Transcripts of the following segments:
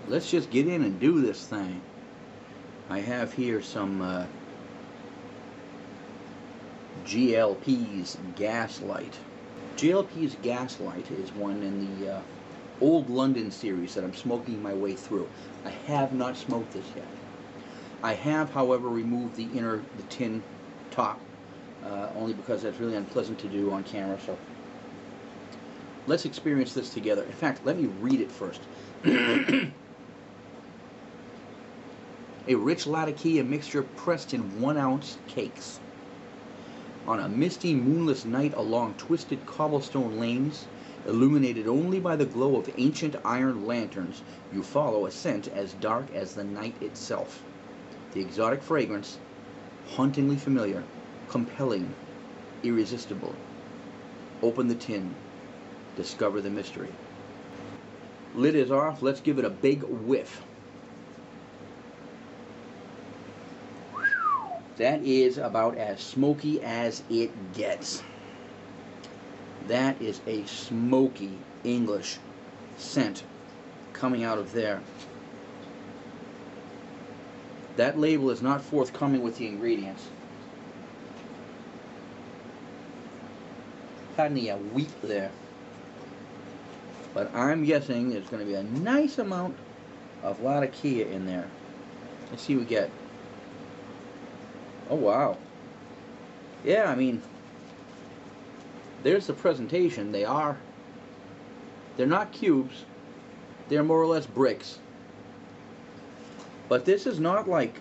let's just get in and do this thing. I have here some G L Pease GASLIGHT. G L Pease GASLIGHT is one in the Old London series that I'm smoking my way through. I have not smoked this yet. I have, however, removed the tin top, only because that's really unpleasant to do on camera. So let's experience this together. In fact, let me read it first. A rich Latakia mixture pressed in 1 ounce cakes. On a misty, moonless night along twisted cobblestone lanes, illuminated only by the glow of ancient iron lanterns, you follow a scent as dark as the night itself. The exotic fragrance, hauntingly familiar, compelling, irresistible. Open the tin. Discover the mystery. Lid is off. Let's give it a big whiff. That is about as smoky as it gets. That is a smoky English scent coming out of there. That label is not forthcoming with the ingredients. Pardon a wheat there. But I'm guessing there's going to be a nice amount of Latakia in there. Let's see what we get. Oh wow. Yeah, I mean, there's the presentation. They're not cubes. They're more or less bricks. But this is not like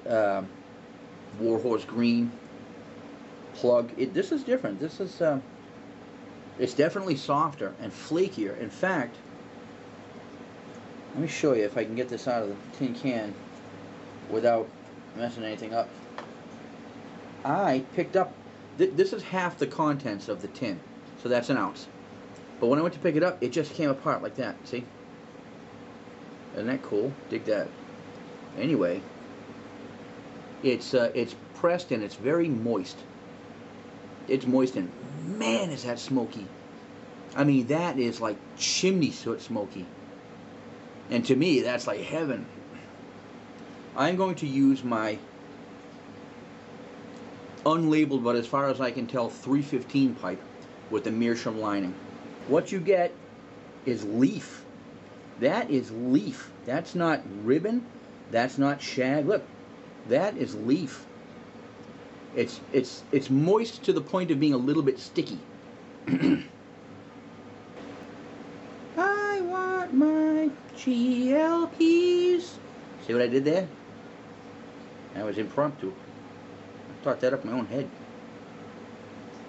Warhorse Green, Plug. This is different. This is it's definitely softer and flakier. In fact, let me show you if I can get this out of the tin can without messing anything up. I picked up, this is half the contents of the tin, so that's 1 ounce. But when I went to pick it up, it just came apart like that, see? Isn't that cool? Dig that. Anyway, it's pressed and it's very moist. It's moist and man, is that smoky. I mean, that is like chimney soot smoky. And to me, that's like heaven. I'm going to use my unlabeled, but as far as I can tell, 315 pipe with the meerschaum lining. What you get is leaf. That is leaf. That's not ribbon. That's not shag. Look, that is leaf. It's moist to the point of being a little bit sticky. I want my G L Pease. See what I did there? That was impromptu. I thought that up in my own head.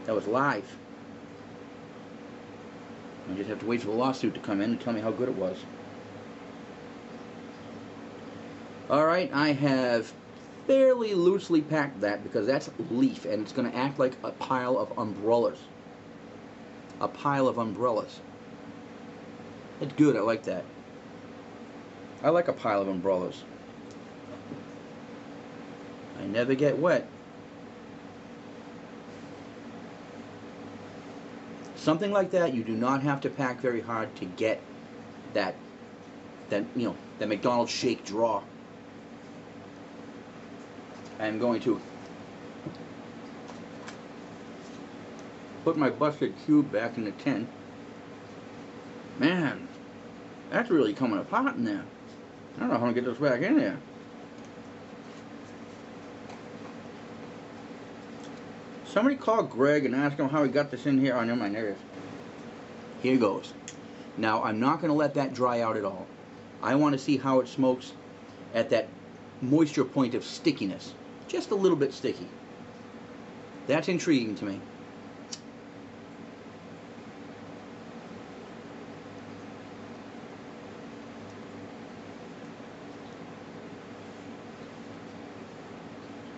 That was live. I just have to wait for the lawsuit to come in and tell me how good it was. Alright, I have fairly loosely packed that because that's leaf and it's going to act like a pile of umbrellas. A pile of umbrellas. It's good, I like that. I like a pile of umbrellas. I never get wet. Something like that, you do not have to pack very hard to get that McDonald's shake draw. I'm going to put my busted cube back in the tin. Man, that's really coming apart in there. I don't know how to get this back in there. Somebody call Greg and ask him how he got this in here. Oh, never mind, there it is. Here goes. Now, I'm not going to let that dry out at all. I want to see how it smokes at that moisture point of stickiness. Just a little bit sticky. That's intriguing to me.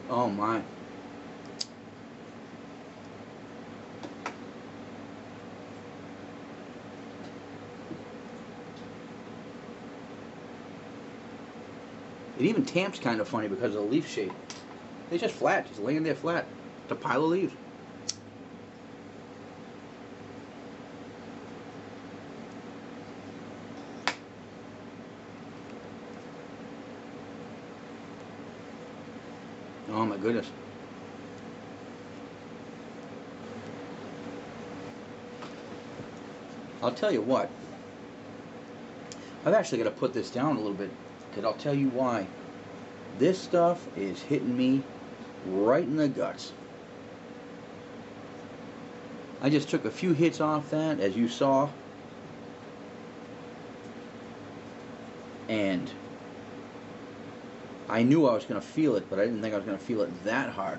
Oh my. It even tamps kind of funny because of the leaf shape. It's just flat, just laying there flat. It's a pile of leaves. Oh my goodness. I'll tell you what. I've actually got to put this down a little bit, because I'll tell you why. This stuff is hitting me right in the guts. I just took a few hits off that, as you saw. And I knew I was going to feel it, but I didn't think I was going to feel it that hard.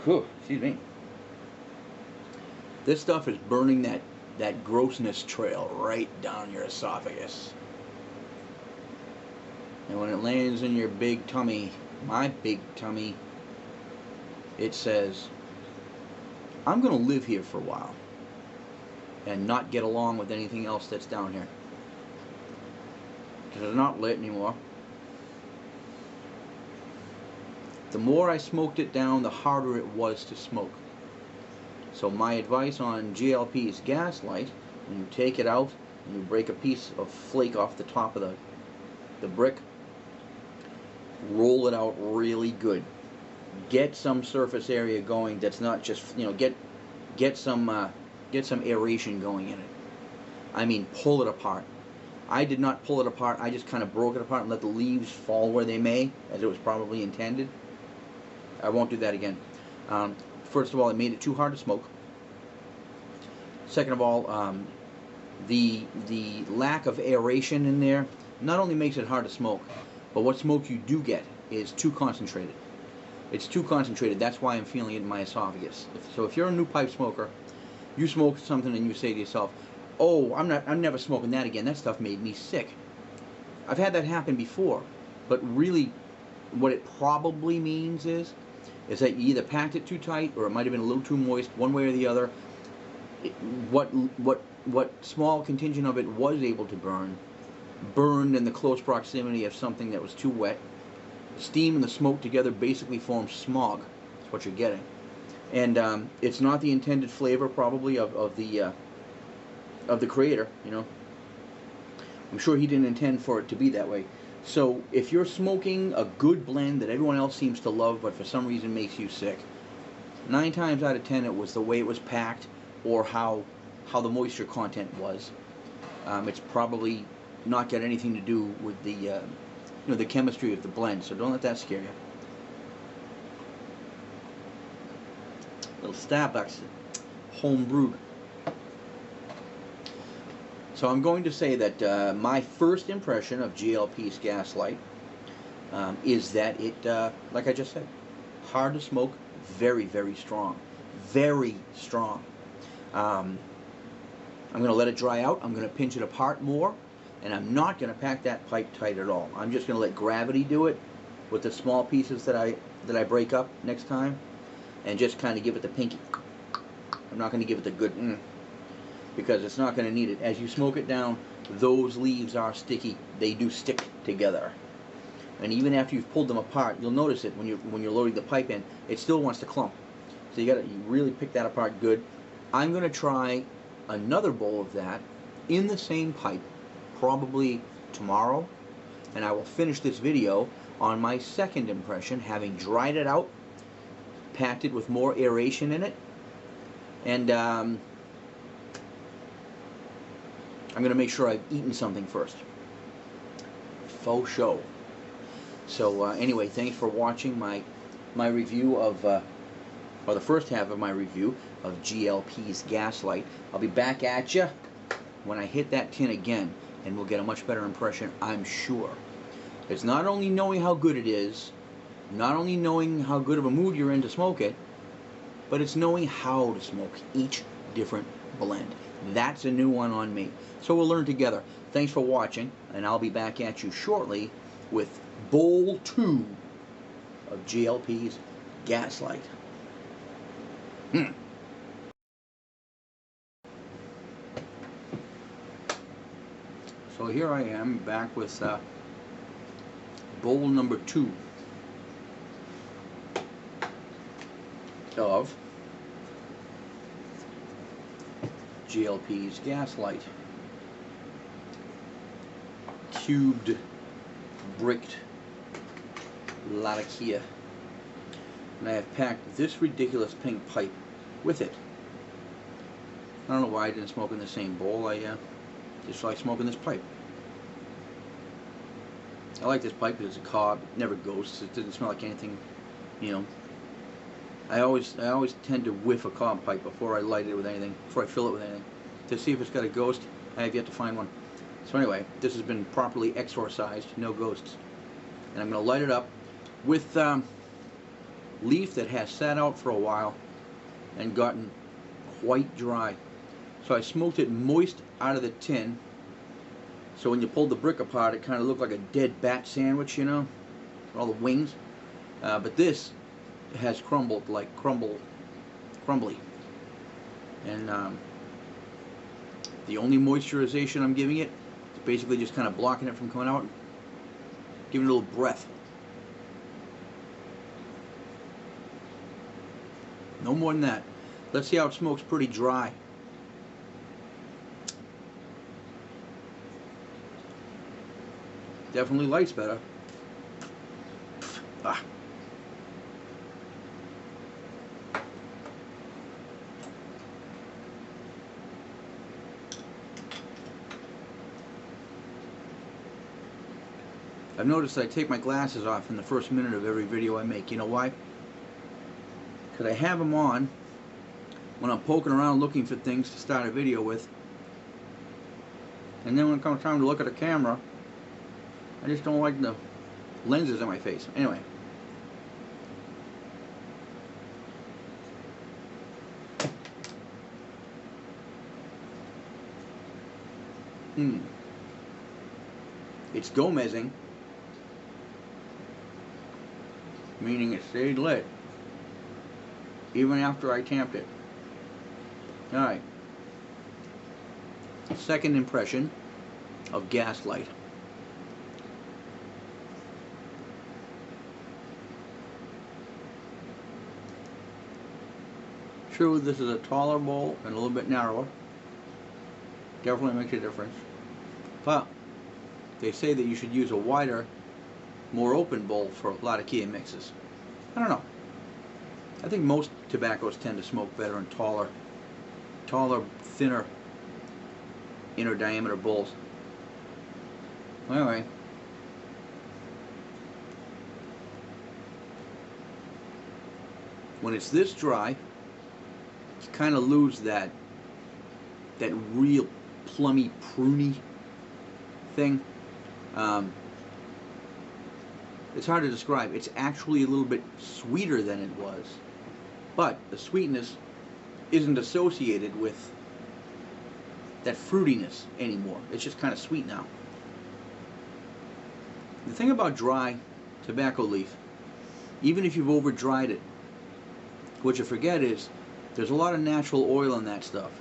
Whew, excuse me. This stuff is burning that grossness trail right down your esophagus. And when it lands in your big tummy, my big tummy, it says, I'm going to live here for a while and not get along with anything else that's down here. Because it's not lit anymore. The more I smoked it down, the harder it was to smoke. So my advice on G L Pease GASLIGHT, when you take it out and you break a piece of flake off the top of the brick, roll it out really good. Get some surface area going that's not just, you know, get some aeration going in it. I mean, pull it apart. I did not pull it apart. I just kind of broke it apart and let the leaves fall where they may, as it was probably intended. I won't do that again. First of all, it made it too hard to smoke. Second of all, the lack of aeration in there not only makes it hard to smoke, but what smoke you do get is too concentrated. It's too concentrated. That's why I'm feeling it in my esophagus. So if you're a new pipe smoker, you smoke something and you say to yourself, "Oh, I'm never smoking that again. That stuff made me sick." I've had that happen before, but really, what it probably means is that you either packed it too tight, or it might have been a little too moist, one way or the other. What small contingent of it was able to burned in the close proximity of something that was too wet. Steam and the smoke together basically form smog. That's what you're getting, and it's not the intended flavor probably of the creator. You know, I'm sure he didn't intend for it to be that way. So if you're smoking a good blend that everyone else seems to love, but for some reason makes you sick, 9 times out of 10 it was the way it was packed or how the moisture content was. It's probably not got anything to do with the the chemistry of the blend. So don't let that scare you. Little Starbucks home brewed. So I'm going to say that my first impression of G L Pease GASLIGHT is that it, like I just said, hard to smoke, very, very strong. Very strong. I'm going to let it dry out. I'm going to pinch it apart more, and I'm not going to pack that pipe tight at all. I'm just going to let gravity do it with the small pieces that I break up next time, and just kind of give it the pinky. I'm not going to give it the good because it's not going to need it. As you smoke it down, those leaves are sticky. They do stick together. And even after you've pulled them apart, you'll notice it when you're loading the pipe in, it still wants to clump. So you really pick that apart good. I'm going to try another bowl of that in the same pipe probably tomorrow, and I will finish this video on my second impression, having dried it out, packed it with more aeration in it, and I'm going to make sure I've eaten something first. Faux show. So anyway, thanks for watching my review of, or the first half of my review of G L Pease GASLIGHT. I'll be back at you when I hit that tin again, and we'll get a much better impression, I'm sure. It's not only knowing how good it is, not only knowing how good of a mood you're in to smoke it, but it's knowing how to smoke each different blend. That's a new one on me. So we'll learn together. Thanks for watching, and I'll be back at you shortly with Bowl 2 of G L Pease GASLIGHT. So here I am back with bowl number 2 of G L Pease GASLIGHT. Cubed, bricked Latakia. And I have packed this ridiculous pink pipe with it. I don't know why I didn't smoke in the same bowl. I just like smoking this pipe. I like this pipe because it's a cob. It never ghosts. It doesn't smell like anything, you know. I always tend to whiff a cob pipe before I light it with anything, before I fill it with anything, to see if it's got a ghost. I have yet to find one. So anyway, this has been properly exorcised, no ghosts. And I'm going to light it up with leaf that has sat out for a while and gotten quite dry. So I smoked it moist out of the tin. So when you pulled the brick apart, it kind of looked like a dead bat sandwich, you know, all the wings. But this has crumbled like crumbly. And the only moisturization I'm giving it is basically just kind of blocking it from coming out, giving it a little breath. No more than that. Let's see how it smokes pretty dry. Definitely lights better. Ah. I've noticed I take my glasses off in the first minute of every video I make. You know why? Because I have them on when I'm poking around looking for things to start a video with. And then when it comes time to look at a camera, I just don't like the lenses on my face. Anyway. It's Gomezing, meaning it stayed lit even after I tamped it. Alright. Second impression of Gaslight. True, this is a taller bowl and a little bit narrower. Definitely makes a difference. But they say that you should use a wider, more open bowl for Latakia mixes. I don't know. I think most tobaccos tend to smoke better in taller, thinner, inner diameter bowls. Anyway. When it's this dry, you kind of lose that real plummy, pruny thing. It's hard to describe. It's actually a little bit sweeter than it was, but the sweetness isn't associated with that fruitiness anymore. It's just kind of sweet now. The thing about dry tobacco leaf, even if you've over dried it, what you forget is there's a lot of natural oil in that stuff.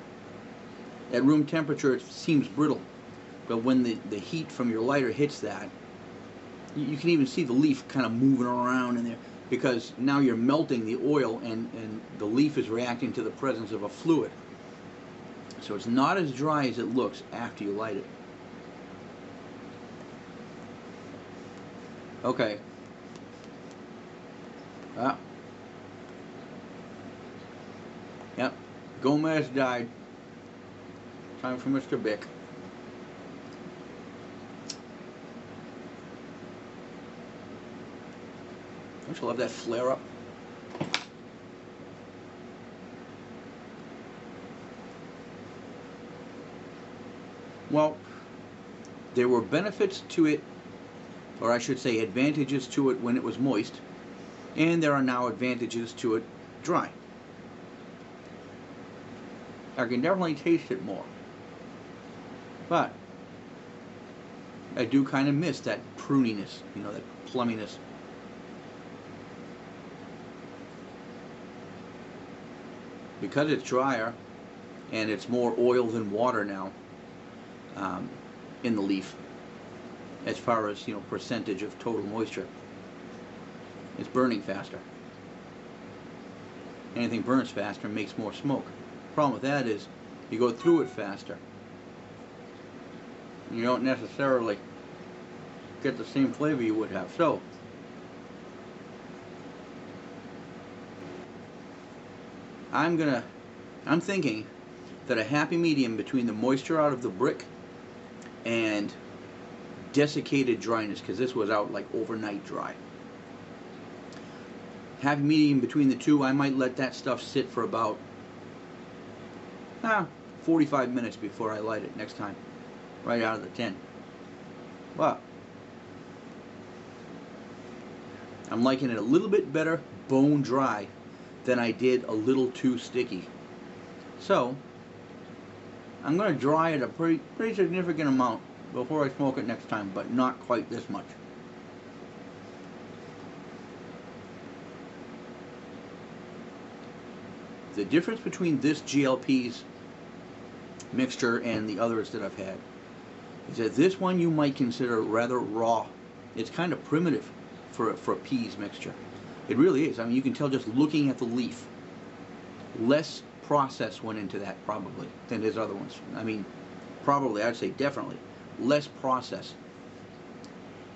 At room temperature it seems brittle, but when the heat from your lighter hits that, you can even see the leaf kind of moving around in there, because now you're melting the oil and the leaf is reacting to the presence of a fluid. So it's not as dry as it looks after you light it. Okay. Yep. Gomez died. Time for Mr. Bick. Don't you love that flare up? Well, there were benefits to it, or I should say advantages to it when it was moist, and there are now advantages to it dry. I can definitely taste it more, but I do kind of miss that pruniness, you know, that plumminess. Because it's drier and it's more oil than water now in the leaf, as far as, you know, percentage of total moisture, it's burning faster. Anything burns faster makes more smoke. Problem with that is you go through it faster. You don't necessarily get the same flavor you would have. So I'm thinking that a happy medium between the moisture out of the brick and desiccated dryness, because this was out like overnight dry. Happy medium between the two. I might let that stuff sit for about 45 minutes before I light it next time, right out of the tin. But I'm liking it a little bit better bone dry than I did a little too sticky. So I'm going to dry it a pretty significant amount before I smoke it next time, but not quite this much. The difference between this G L Pease mixture and the others that I've had is that this one you might consider rather raw. It's kind of primitive for a peas mixture. It really is. I mean, you can tell just looking at the leaf. Less process went into that probably than his other ones. I mean, probably, I'd say definitely less process.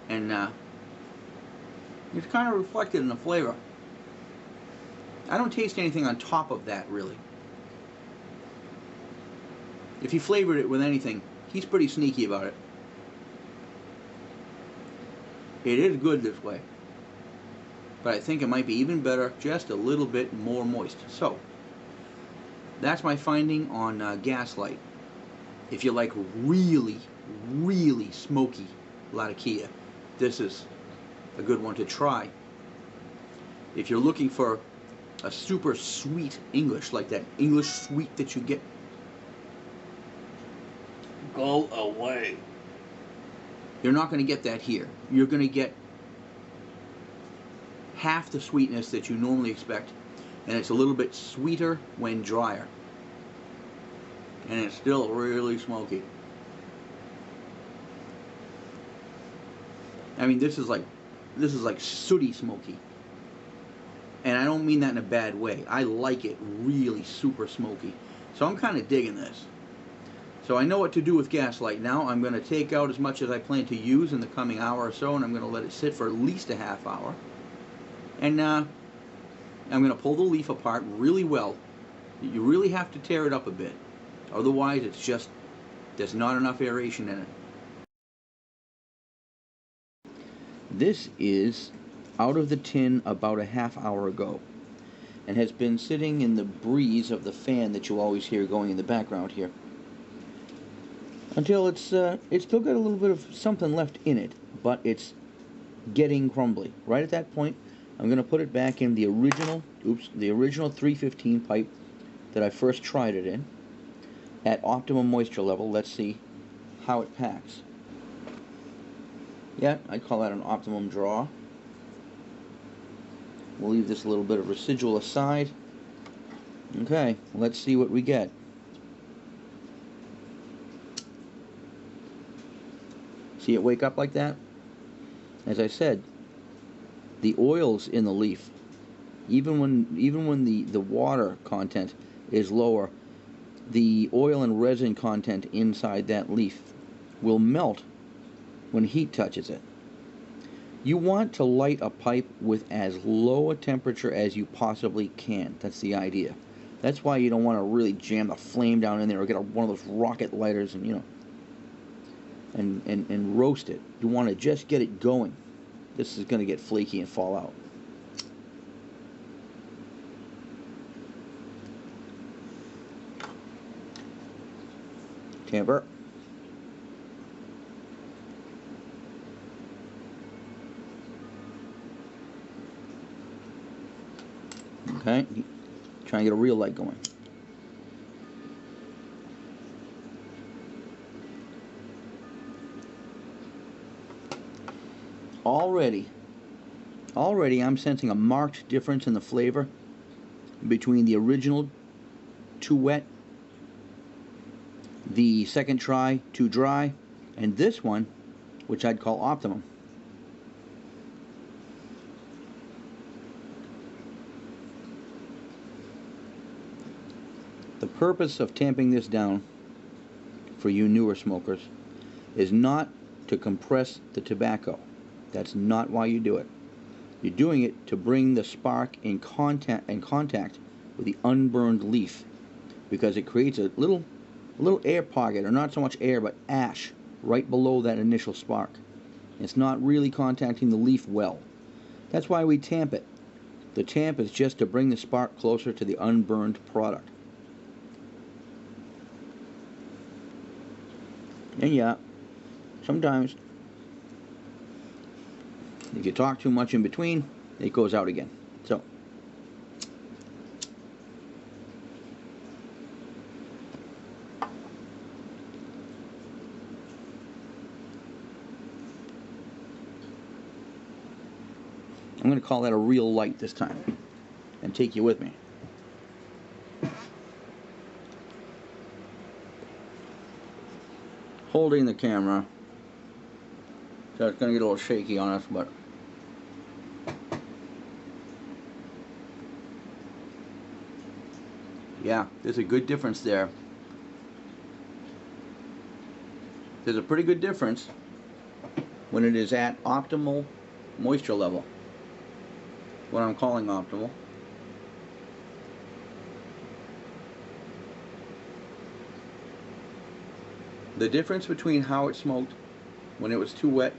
And it's kind of reflected in the flavor. I don't taste anything on top of that, really. If he flavored it with anything, he's pretty sneaky about it. It is good this way, but I think it might be even better just a little bit more moist. So that's my finding on Gaslight. If you like really smoky Latakia, this is a good one to try. If you're looking for a super sweet English, like that English sweet that you get, go away. You're not going to get that here. You're going to get half the sweetness that you normally expect, and it's a little bit sweeter when drier, and it's still really smoky. I mean, this is like sooty smoky, and I don't mean that in a bad way. I like it really super smoky, so I'm kind of digging this. So I know what to do with Gaslight now. I'm going to take out as much as I plan to use in the coming hour or so, and I'm going to let it sit for at least a half hour. And I'm going to pull the leaf apart really well. You really have to tear it up a bit. Otherwise, it's just, there's not enough aeration in it. This is out of the tin about a half hour ago, and has been sitting in the breeze of the fan that you always hear going in the background here, until it's still got a little bit of something left in it, but it's getting crumbly. Right at that point, I'm going to put it back in the original 315 pipe that I first tried it in, at optimum moisture level. Let's see how it packs. Yeah, I'd call that an optimum draw. We'll leave this little bit of residual aside. Okay, let's see what we get. See it wake up like that? As I said, the oils in the leaf, even when the water content is lower, the oil and resin content inside that leaf will melt when heat touches it. You want to light a pipe with as low a temperature as you possibly can. That's the idea. That's why you don't want to really jam the flame down in there or get one of those rocket lighters and, you know, and roast it. You want to just get it going. This is going to get flaky and fall out. Tamper. Okay, try and get a real light going. Already I'm sensing a marked difference in the flavor between the original too wet, the second try too dry, and this one, which I'd call optimum. The purpose of tamping this down for you newer smokers is not to compress the tobacco. That's not why you do it. You're doing it to bring the spark in contact with with the unburned leaf, because it creates a little air pocket, or not so much air but ash, right below that initial spark. It's not really contacting the leaf well. That's why we tamp it. The tamp is just to bring the spark closer to the unburned product. And yeah, sometimes if you talk too much in between, it goes out again. So I'm going to call that a real light this time and take you with me. Holding the camera, so it's going to get a little shaky on us, but yeah, there's a good difference there. There's a pretty good difference when it is at optimal moisture level. What I'm calling optimal. The difference between how it smoked when it was too wet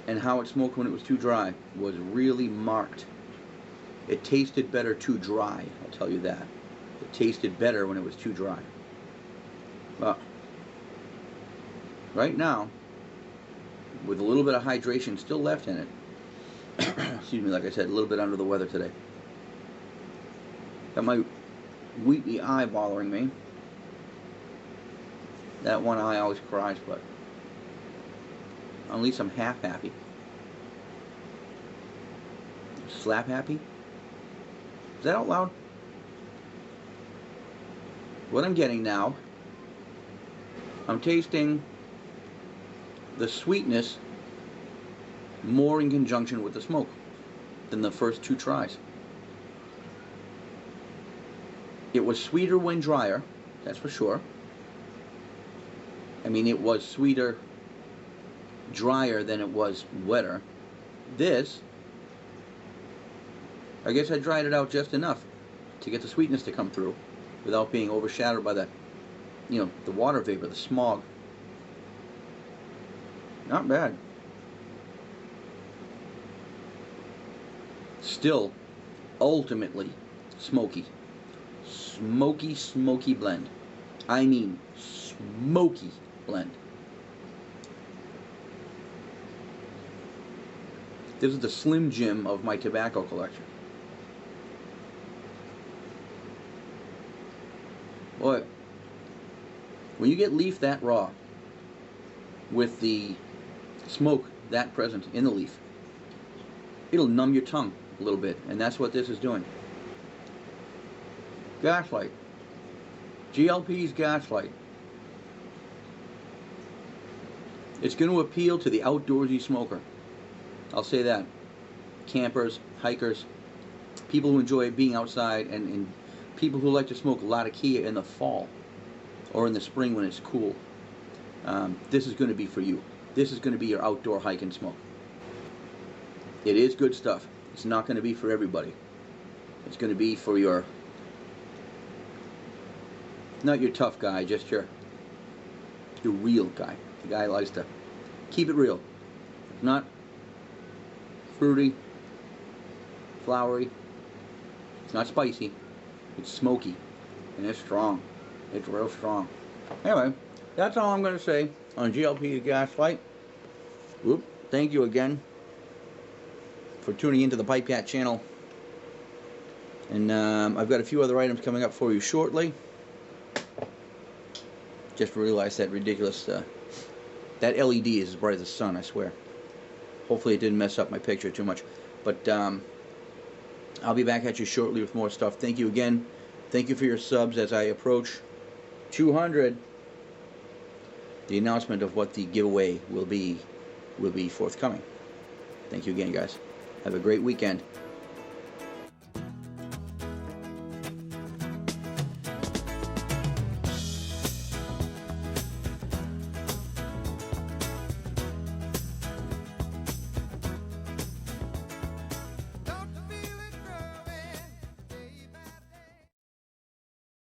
and how it smoked when it was too dry was really marked. It tasted better too dry, I'll tell you that. It tasted better when it was too dry. But right now, with a little bit of hydration still left in it, excuse me, like I said, a little bit under the weather today. Got my weepy eye bothering me. That one eye always cries, but at least I'm half happy. Slap happy? Is that out loud? What I'm getting now, I'm tasting the sweetness more in conjunction with the smoke than the first two tries. It was sweeter when drier, that's for sure. I mean, it was sweeter drier than it was wetter. This, I guess I dried it out just enough to get the sweetness to come through without being overshadowed by the, you know, the water vapor, the smog. Not bad. Still, ultimately, smoky. Smoky, smoky blend. I mean, smoky blend. This is the Slim Jim of my tobacco collection. Boy, when you get leaf that raw, with the smoke that present in the leaf, it'll numb your tongue a little bit, and that's what this is doing. Gaslight. G L Pease GASLIGHT. It's going to appeal to the outdoorsy smoker. I'll say that. Campers, hikers, people who enjoy being outside, and people who like to smoke Latakia in the fall or in the spring when it's cool. This is going to be for you. This is going to be your outdoor hike and smoke. It is good stuff. It's not going to be for everybody. It's going to be for your, not your tough guy, just your real guy. The guy who likes to keep it real. It's not fruity, flowery, it's not spicy, it's smoky, and it's strong. It's real strong. Anyway, that's all I'm going to say on G L Pease GASLIGHT. Whoop. Thank you again for tuning into the PipeCat channel. And I've got a few other items coming up for you shortly. Just realized that ridiculous, that LED is as bright as the sun, I swear. Hopefully it didn't mess up my picture too much. But I'll be back at you shortly with more stuff. Thank you again. Thank you for your subs as I approach 200. The announcement of what the giveaway will be forthcoming. Thank you again, guys. Have a great weekend.